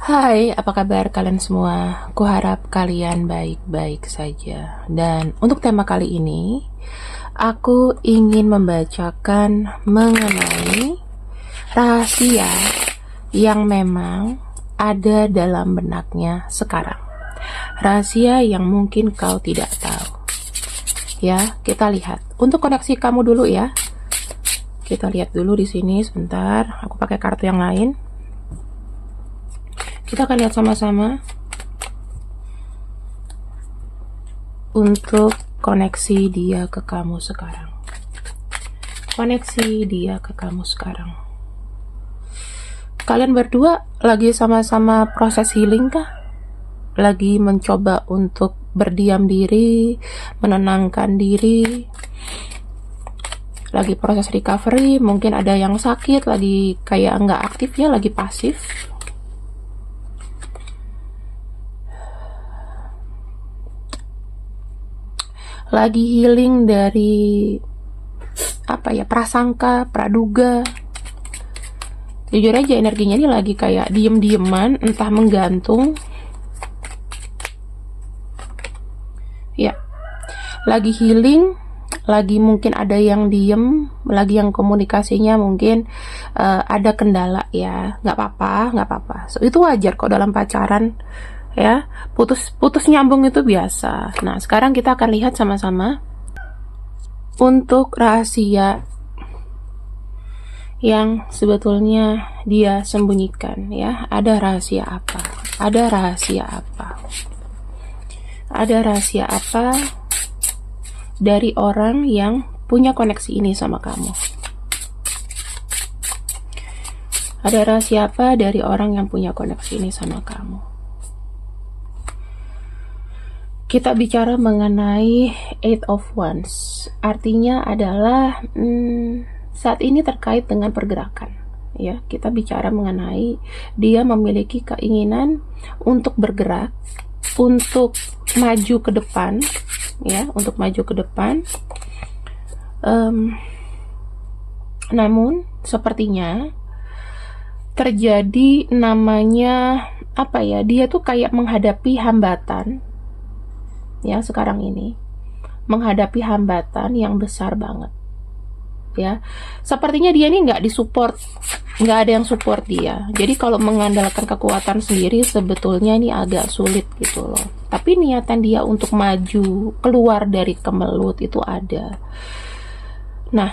Hai, apa kabar kalian semua? Kuharap kalian baik-baik saja. Dan untuk tema kali ini, aku ingin membacakan mengenai rahasia yang memang ada dalam benaknya sekarang. Rahasia yang mungkin kau tidak tahu. Ya, kita lihat. Untuk koneksi kamu dulu ya. Kita lihat dulu di sini sebentar. Aku pakai kartu yang lain. Kita akan lihat sama-sama untuk koneksi dia ke kamu sekarang. Koneksi dia ke kamu sekarang. Kalian berdua lagi sama-sama proses healing kah? Lagi mencoba untuk berdiam diri, menenangkan diri. Lagi proses recovery, mungkin ada yang sakit, lagi kayak nggak aktif ya, lagi pasif. Lagi healing dari prasangka, praduga. Jujur aja energinya ini lagi kayak diem-dieman, entah menggantung. Ya, lagi healing, lagi mungkin ada yang diem, lagi yang komunikasinya mungkin ada kendala ya. Nggak apa-apa. So, itu wajar kok dalam pacaran. Ya, putus nyambung itu biasa. Nah, sekarang kita akan lihat sama-sama untuk rahasia yang sebetulnya dia sembunyikan ya. Ada rahasia apa? Ada rahasia apa? Ada rahasia apa dari orang yang punya koneksi ini sama kamu? Ada rahasia apa dari orang yang punya koneksi ini sama kamu? Kita bicara mengenai Eight of Wands. Artinya adalah saat ini terkait dengan pergerakan. Ya, kita bicara mengenai dia memiliki keinginan untuk bergerak, untuk maju ke depan, ya, untuk maju ke depan. Namun sepertinya terjadi namanya dia tuh kayak menghadapi hambatan. Ya, sekarang ini menghadapi hambatan yang besar banget ya. Sepertinya dia ini nggak disupport, nggak ada yang support dia. Jadi kalau mengandalkan kekuatan sendiri sebetulnya ini agak sulit gitu loh. Tapi niatan dia untuk maju keluar dari kemelut itu ada. Nah,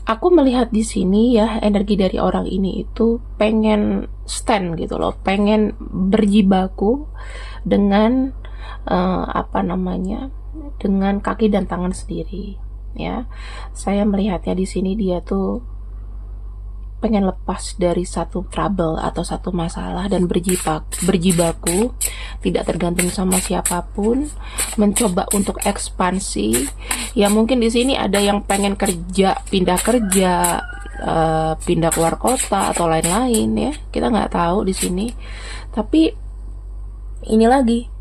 aku melihat di sini ya, energi dari orang ini itu pengen stand gitu loh, pengen berjibaku dengan dengan kaki dan tangan sendiri ya. Saya melihatnya di sini dia tuh pengen lepas dari satu trouble atau satu masalah dan berjibaku, tidak tergantung sama siapapun, mencoba untuk ekspansi. Ya mungkin di sini ada yang pengen pindah kerja, pindah keluar kota atau lain-lain ya. Kita nggak tahu di sini. Tapi ini lagi.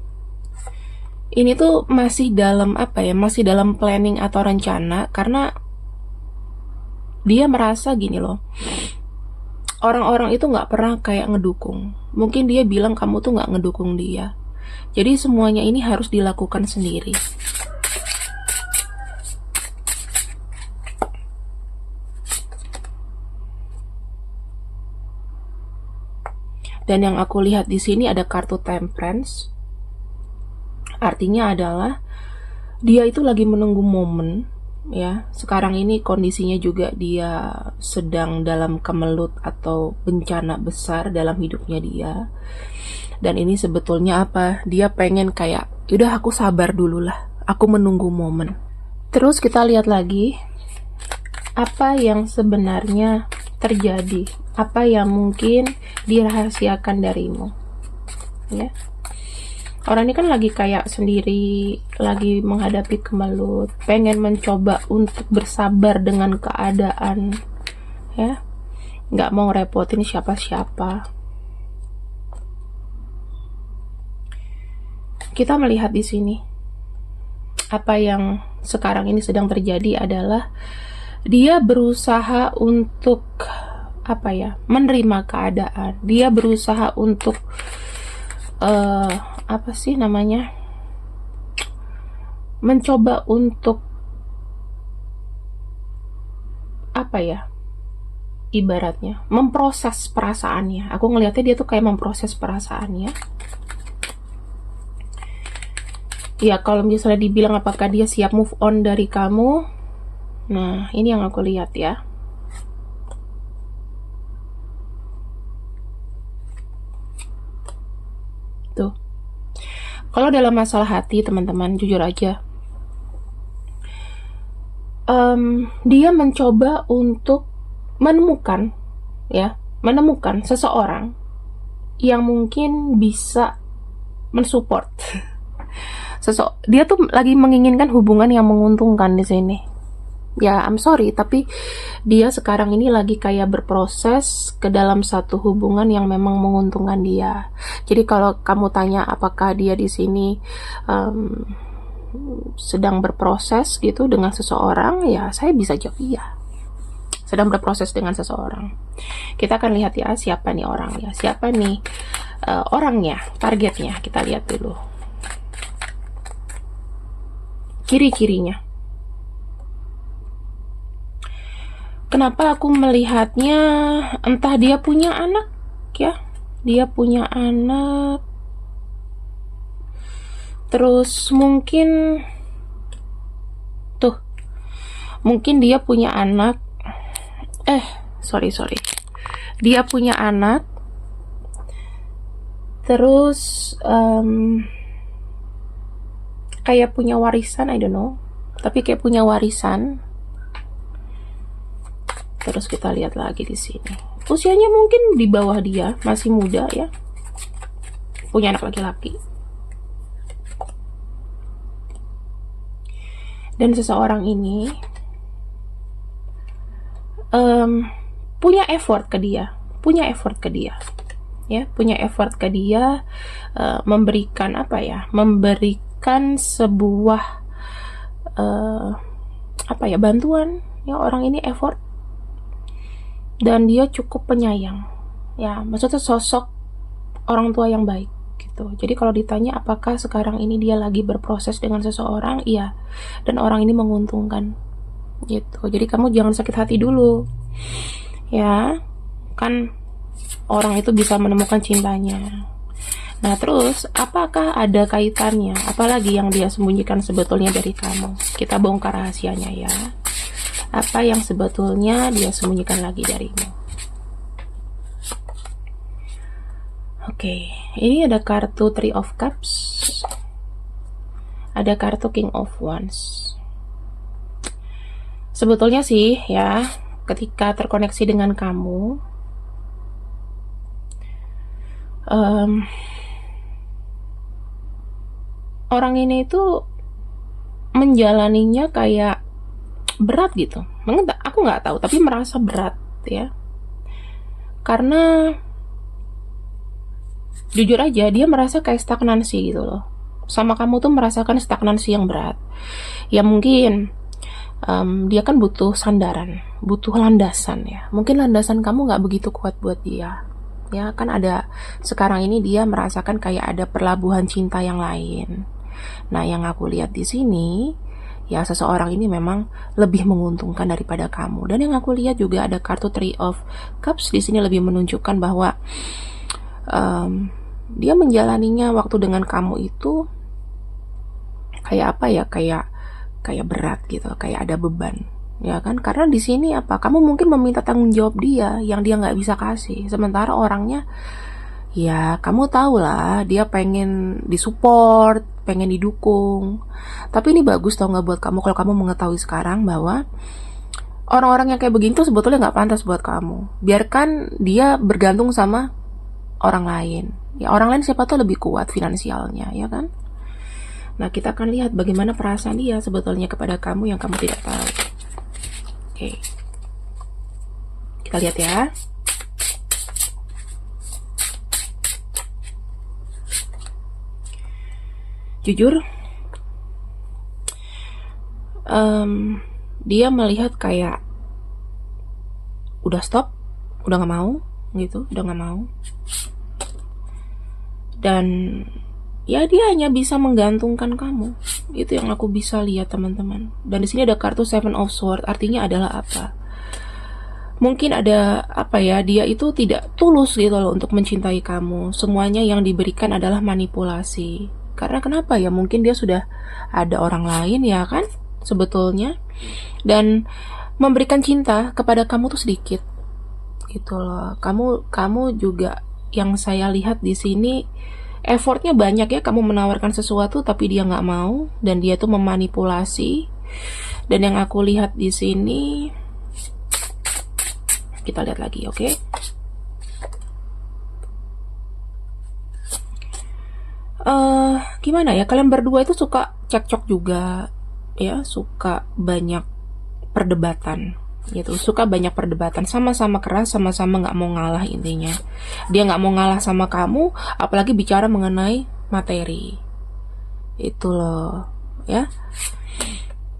Ini tuh masih dalam masih dalam planning atau rencana, karena dia merasa gini loh, orang-orang itu nggak pernah kayak ngedukung. Mungkin dia bilang kamu tuh nggak ngedukung dia. Jadi semuanya ini harus dilakukan sendiri. Dan yang aku lihat di sini ada kartu Temperance. Artinya adalah dia itu lagi menunggu momen ya. Sekarang ini kondisinya juga dia sedang dalam kemelut atau bencana besar dalam hidupnya dia. Dan ini sebetulnya dia pengen kayak, udah aku sabar dulu lah, aku menunggu momen. Terus kita lihat lagi apa yang sebenarnya terjadi, apa yang mungkin dirahasiakan darimu ya. Orang ini kan lagi kayak sendiri, lagi menghadapi kemelut, pengen mencoba untuk bersabar dengan keadaan, ya, nggak mau ngerepotin siapa-siapa. Kita melihat di sini, apa yang sekarang ini sedang terjadi adalah dia berusaha untuk menerima keadaan. Dia berusaha untuk apa sih namanya, mencoba untuk ibaratnya memproses perasaannya. Aku ngelihatnya dia tuh kayak memproses perasaannya. Ya, kalau misalnya dibilang apakah dia siap move on dari kamu, nah ini yang aku lihat ya. Tuh, kalau dalam masalah hati teman-teman, jujur aja, dia mencoba untuk menemukan seseorang yang mungkin bisa mensupport. Dia tuh lagi menginginkan hubungan yang menguntungkan di sini. Ya, I'm sorry, tapi dia sekarang ini lagi kayak berproses ke dalam satu hubungan yang memang menguntungkan dia. Jadi kalau kamu tanya apakah dia di sini sedang berproses gitu dengan seseorang, ya saya bisa jawab iya. Sedang berproses dengan seseorang. Kita akan lihat ya siapa nih orangnya, siapa nih orangnya, targetnya. Kita lihat dulu ciri-cirinya. Kenapa aku melihatnya, entah dia punya anak ya, dia punya anak, terus mungkin dia punya anak, sorry, dia punya anak, terus kayak punya warisan, I don't know, tapi kayak punya warisan. Terus kita lihat lagi di sini. Usianya mungkin di bawah dia, masih muda ya. Punya anak laki-laki. Dan seseorang ini punya effort ke dia, ya, punya effort ke dia, memberikan memberikan sebuah bantuan. Ya, orang ini effort. Dan dia cukup penyayang, ya, maksudnya sosok orang tua yang baik gitu. Jadi kalau ditanya apakah sekarang ini dia lagi berproses dengan seseorang, iya, dan orang ini menguntungkan gitu. Jadi kamu jangan sakit hati dulu ya, kan orang itu bisa menemukan cintanya. Nah, terus apakah ada kaitannya, apalagi yang dia sembunyikan sebetulnya dari kamu? Kita bongkar rahasianya ya. Apa yang sebetulnya dia sembunyikan lagi darimu? Oke, ini ada kartu Three of Cups, ada kartu King of Wands. Sebetulnya sih ya, ketika terkoneksi dengan kamu, orang ini itu menjalaninya kayak berat gitu. Aku nggak tahu, tapi merasa berat ya. Karena jujur aja dia merasa kayak stagnansi gitu loh. Sama kamu tuh merasakan stagnansi yang berat. Ya mungkin dia kan butuh sandaran, butuh landasan ya. Mungkin landasan kamu nggak begitu kuat buat dia. Ya kan, ada sekarang ini dia merasakan kayak ada perlabuhan cinta yang lain. Nah, yang aku lihat di sini, ya seseorang ini memang lebih menguntungkan daripada kamu. Dan yang aku lihat juga ada kartu Three of Cups di sini lebih menunjukkan bahwa dia menjalaninya waktu dengan kamu itu kayak kayak berat gitu, kayak ada beban, ya kan? Karena di sini kamu mungkin meminta tanggung jawab dia yang dia nggak bisa kasih. Sementara orangnya, ya kamu tahu lah, dia pengen disupport, pengen didukung. Tapi ini bagus tau nggak buat kamu kalau kamu mengetahui sekarang bahwa orang-orang yang kayak begini tuh sebetulnya nggak pantas buat kamu. Biarkan dia bergantung sama orang lain. Ya orang lain siapa tuh lebih kuat finansialnya, ya kan? Nah, kita akan lihat bagaimana perasaan dia sebetulnya kepada kamu yang kamu tidak tahu. Oke, kita lihat ya. Jujur, dia melihat kayak udah stop, udah nggak mau gitu, udah nggak mau. Dan ya dia hanya bisa menggantungkan kamu. Itu yang aku bisa lihat, teman-teman. Dan di sini ada kartu Seven of Swords, artinya adalah apa? Mungkin ada apa ya, dia itu tidak tulus gitu loh untuk mencintai kamu. Semuanya yang diberikan adalah manipulasi. Karena kenapa ya? Mungkin dia sudah ada orang lain ya kan, sebetulnya. Dan memberikan cinta kepada kamu tuh sedikit gitu loh. Kamu juga yang saya lihat di sini effortnya banyak ya, kamu menawarkan sesuatu tapi dia nggak mau dan dia tuh memanipulasi. Dan yang aku lihat di sini, kita lihat lagi, oke? Gimana ya? Kalian berdua itu suka cekcok juga, ya, suka banyak perdebatan, gitu. Suka banyak perdebatan, sama-sama keras, sama-sama nggak mau ngalah intinya. Dia nggak mau ngalah sama kamu, apalagi bicara mengenai materi. Itu loh, ya.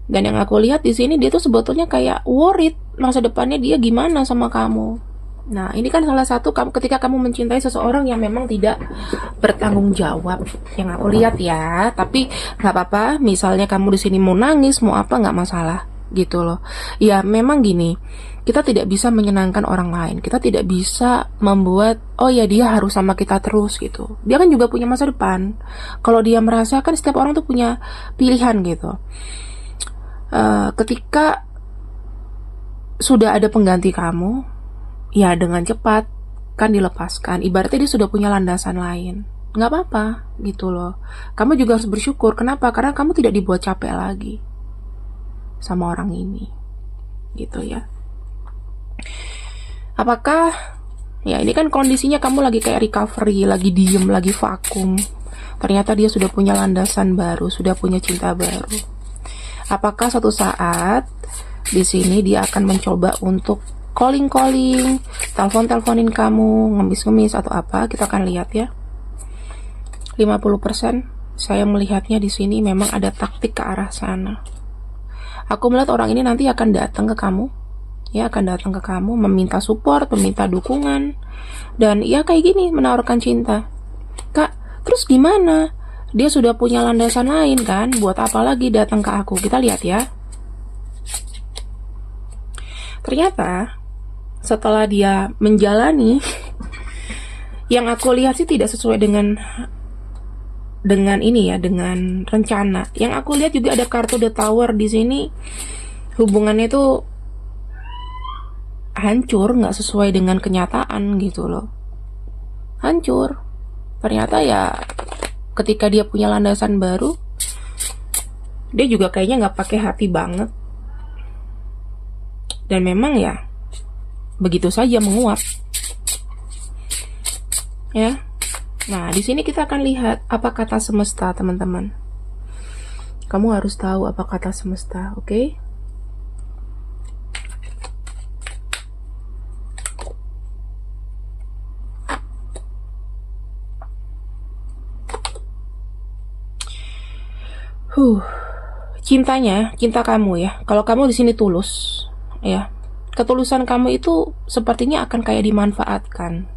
Dan yang aku lihat di sini dia tuh sebetulnya kayak worried masa depannya dia gimana sama kamu. Nah, ini kan salah satu kamu ketika kamu mencintai seseorang yang memang tidak bertanggung jawab. Yang aku lihat ya, tapi nggak apa-apa. Misalnya kamu di sini mau nangis, mau apa nggak masalah, gitu loh. Ya memang gini, kita tidak bisa menyenangkan orang lain. Kita tidak bisa membuat, oh ya dia harus sama kita terus gitu. Dia kan juga punya masa depan. Kalau dia merasa kan setiap orang tuh punya pilihan gitu. Ketika sudah ada pengganti kamu, ya dengan cepat kan dilepaskan. Ibaratnya dia sudah punya landasan lain. Nggak apa-apa gitu loh. Kamu juga harus bersyukur. Kenapa? Karena kamu tidak dibuat capek lagi sama orang ini. Gitu ya. Apakah, ya ini kan kondisinya kamu lagi kayak recovery, lagi diem, lagi vakum. Ternyata dia sudah punya landasan baru, sudah punya cinta baru. Apakah suatu saat di sini dia akan mencoba untuk calling, telepon-teleponin kamu, ngemis-ngemis atau apa? Kita akan lihat ya. 50% saya melihatnya di sini memang ada taktik ke arah sana. Aku melihat orang ini nanti akan datang ke kamu, ya akan datang ke kamu, meminta support, meminta dukungan, dan ya kayak gini menawarkan cinta. Kak, terus gimana? Dia sudah punya landasan lain kan? Buat apa lagi datang ke aku? Kita lihat ya. Ternyata setelah dia menjalani, yang aku lihat sih tidak sesuai dengan ini ya, dengan rencana. Yang aku lihat juga ada kartu The Tower di sini. Hubungannya itu hancur, nggak sesuai dengan kenyataan gitu loh. Hancur. Ternyata ya ketika dia punya landasan baru, dia juga kayaknya nggak pakai hati banget. Dan memang ya begitu saja menguap. Ya. Nah, di sini kita akan lihat apa kata semesta, teman-teman. Kamu harus tahu apa kata semesta, oke? Cintanya, cinta kamu ya. Kalau kamu di sini tulus, ya. Ketulusan kamu itu sepertinya akan kayak dimanfaatkan.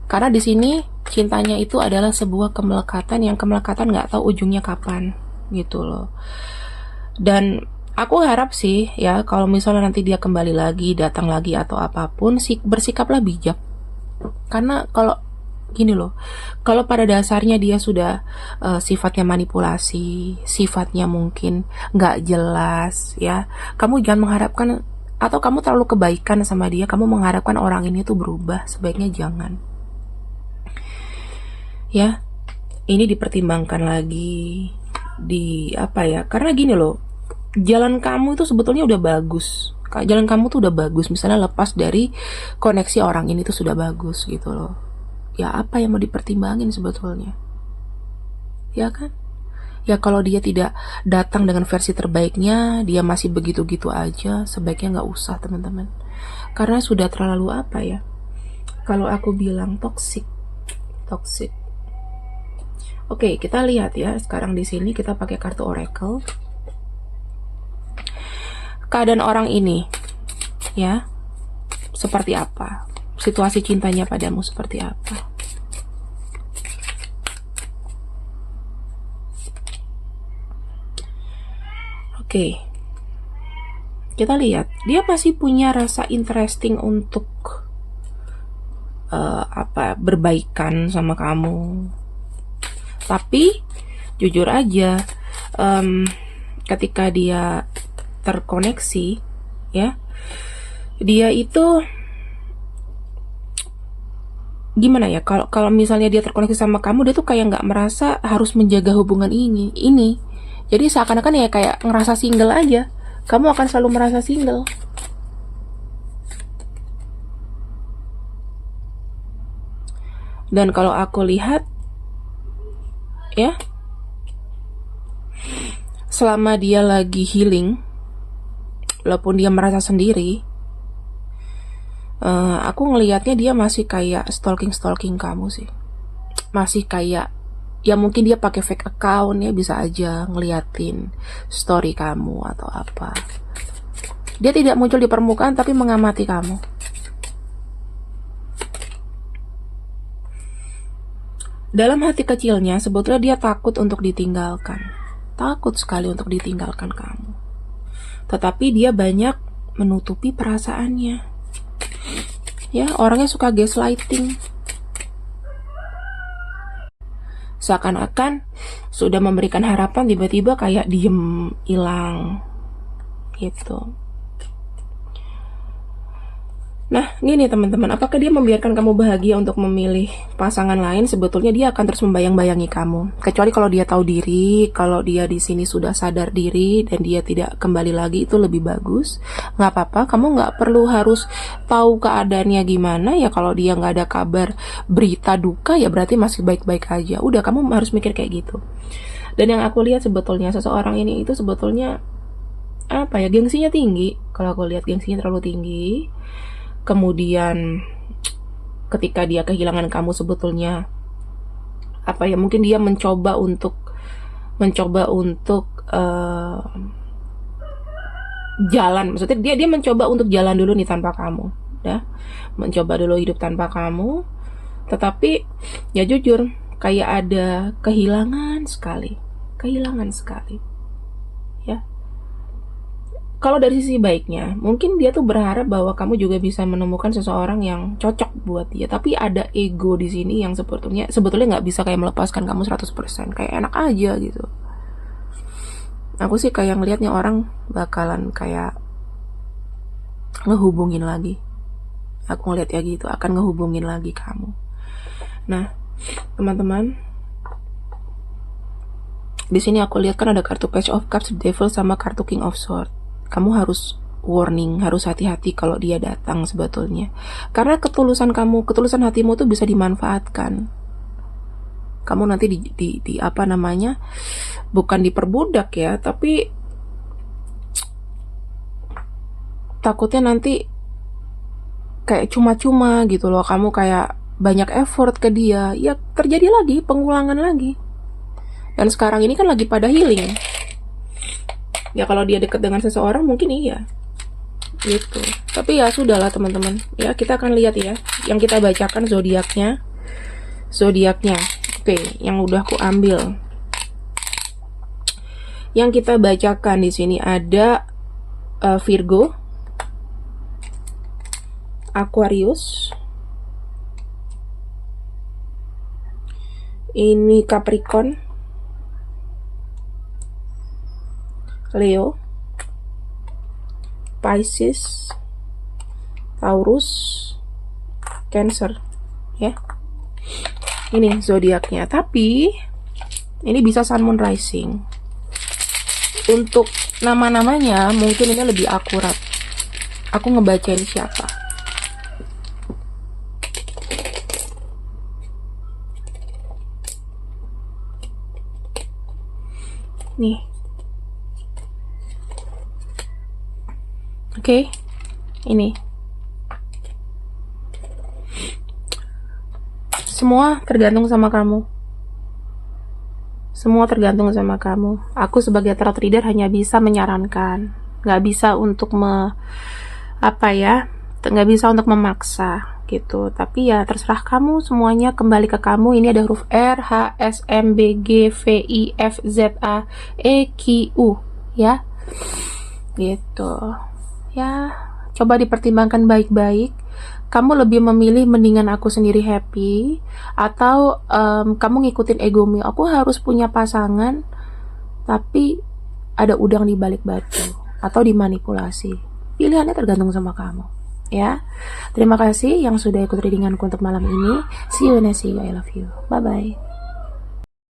Karena di sini cintanya itu adalah sebuah kemelekatan yang kemelekatan nggak tahu ujungnya kapan, gitu loh. Dan aku harap sih ya, kalau misalnya nanti dia kembali lagi, datang lagi atau apapun, bersikaplah bijak. Karena kalau gini loh, kalau pada dasarnya dia sudah sifatnya manipulasi, sifatnya mungkin nggak jelas ya, kamu jangan mengharapkan, atau kamu terlalu kebaikan sama dia, kamu mengharapkan orang ini tuh berubah. Sebaiknya jangan ya. Ini dipertimbangkan lagi, di apa ya, karena gini loh, jalan kamu itu sebetulnya udah bagus. Jalan kamu tuh udah bagus, misalnya lepas dari koneksi orang ini tuh sudah bagus gitu loh. Ya apa yang mau dipertimbangin sebetulnya, ya kan? Ya kalau dia tidak datang dengan versi terbaiknya, dia masih begitu-gitu aja, sebaiknya nggak usah, teman-teman. Karena sudah terlalu apa ya, kalau aku bilang toxic. Oke, kita lihat ya. Sekarang di sini kita pakai kartu Oracle. Keadaan orang ini ya, seperti apa? Situasi cintanya padamu seperti apa? Oke, kita lihat. Dia pasti punya rasa interesting untuk berbaikan sama kamu. Tapi jujur aja, ketika dia terkoneksi, ya, dia itu gimana ya? Kalau misalnya dia terkoneksi sama kamu, dia tuh kayak nggak merasa harus menjaga hubungan ini. Jadi seakan-akan ya kayak ngerasa single aja. Kamu akan selalu merasa single. Dan kalau aku lihat, ya, selama dia lagi healing, walaupun dia merasa sendiri, aku ngelihatnya dia masih kayak stalking kamu sih. Masih kayak, ya mungkin dia pakai fake account ya, bisa aja ngeliatin story kamu atau apa. Dia tidak muncul di permukaan tapi mengamati kamu. Dalam hati kecilnya sebetulnya dia takut untuk ditinggalkan. Takut sekali untuk ditinggalkan kamu. Tetapi dia banyak menutupi perasaannya. Ya, orangnya suka gaslighting. Seakan-akan sudah memberikan harapan, tiba-tiba kayak diem, hilang gitu. Nah, gini teman-teman, apakah dia membiarkan kamu bahagia untuk memilih pasangan lain? Sebetulnya dia akan terus membayang-bayangi kamu. Kecuali kalau dia tahu diri, kalau dia di sini sudah sadar diri dan dia tidak kembali lagi, itu lebih bagus. Nggak apa-apa, kamu nggak perlu harus tahu keadaannya gimana ya. Kalau dia nggak ada kabar, berita duka, ya berarti masih baik-baik aja. Udah, kamu harus mikir kayak gitu. Dan yang aku lihat sebetulnya seseorang ini itu sebetulnya apa ya, gengsinya tinggi. Kalau aku lihat gengsinya terlalu tinggi. Kemudian ketika dia kehilangan kamu sebetulnya apa ya, mungkin dia mencoba untuk jalan, maksudnya dia mencoba untuk jalan dulu nih tanpa kamu, ya, mencoba dulu hidup tanpa kamu. Tetapi ya jujur kayak ada kehilangan sekali ya. Kalau dari sisi baiknya, mungkin dia tuh berharap bahwa kamu juga bisa menemukan seseorang yang cocok buat dia. Tapi ada ego di sini yang sebetulnya nggak bisa kayak melepaskan kamu 100%. Kayak enak aja gitu. Aku sih kayak ngelihatnya orang bakalan kayak ngehubungin lagi. Aku ngeliat ya gitu, akan ngehubungin lagi kamu. Nah, teman-teman, di sini aku lihat kan ada kartu Page of Cups, Devil, sama kartu King of Swords. Kamu harus warning, harus hati-hati kalau dia datang sebetulnya. Karena ketulusan hatimu tuh bisa dimanfaatkan. Kamu nanti di apa namanya, bukan diperbudak ya, tapi takutnya nanti kayak cuma-cuma gitu loh. Kamu kayak banyak effort ke dia, ya terjadi lagi pengulangan lagi. Dan sekarang ini kan lagi pada healing. Ya kalau dia dekat dengan seseorang mungkin iya gitu. Tapi ya sudahlah teman-teman. Ya kita akan lihat ya. Yang kita bacakan zodiaknya. Oke, yang udah aku ambil. Yang kita bacakan di sini ada Virgo, Aquarius, ini Capricorn, Leo, Pisces, Taurus, Cancer, ya. Ini zodiaknya. Tapi ini bisa Sun, Moon, Rising. Untuk nama-namanya mungkin ini lebih akurat. Aku ngebacain siapa. Nih. Oke, ini semua tergantung sama kamu. Aku sebagai tarot reader hanya bisa menyarankan, nggak bisa untuk nggak bisa untuk memaksa gitu. Tapi ya terserah kamu, semuanya kembali ke kamu. Ini ada huruf R, H, S, M, B, G, V, I, F, Z, A, E, Q, U, ya gitu ya. Coba dipertimbangkan baik-baik. Kamu lebih memilih mendingan aku sendiri happy, atau kamu ngikutin egomu, aku harus punya pasangan tapi ada udang di balik batu, atau dimanipulasi. Pilihannya tergantung sama kamu, ya. Terima kasih yang sudah ikut readinganku untuk malam ini. See you next, see you, I love you, bye bye.